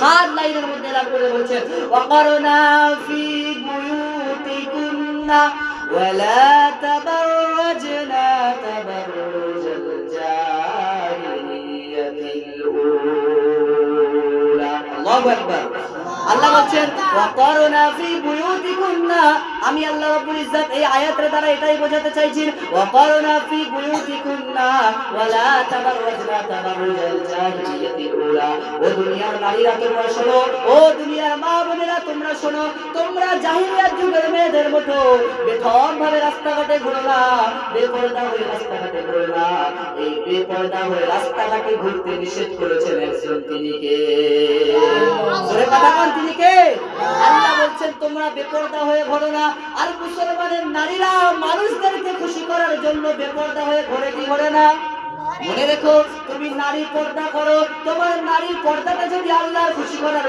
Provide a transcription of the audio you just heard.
7 লাইনের মধ্যে এলান করে বলছেন ওয়াকারনা ফি বুয়ুতিকুন্না ওয়ালা তাবাররাজনা তাবাররুজাল জাহিলিয়াতিল উলা। আল্লাহু আকবার। আল্লাহ বলছেন ওয়াকারনা ফি বুয়ুতিকুন্না, আমি আল্লাহ রাব্বুল ইজ্জত এই আয়াতের দ্বারা এটাই বোঝাতে চাইছি ওয়াকারনা ফি বুয়ুতিকুন্না ওয়ালা তাবাররাজনা তাবাররুজাল জাহিলিয়াতিল উলা। ও দুনিয়ার নারীরা তোমরা শোনো, ও দুনিয়ার মা বোনেরা তোমরা শোনো, তোমরা জাহিলিয়াত যুগের মেয়েদের মতো বেথম ভাবে রাস্তাঘাটে ঘুরো না, বেপরদা হয়ে রাস্তাঘাটে ঘুরো না। এই বেপরদা হয়ে রাস্তাঘাটে ঘুরতে নিষেধ করেছেন একজন, তিনি কে? জোরে কথা বল, তিনি কে? আল্লাহ বলছেন তোমরা বেপরদা হয়ে ঘোরো না। আর মুসলমানের নারীরা মানুষদেরকে খুশি করার জন্য বেপরদা হয়ে ঘোরে কি ঘোরে না? মনে রেখো, তুমি নারী পর্দা করো, তোমার নারীর পর্দাটা যদি আল্লাহর খুশি করার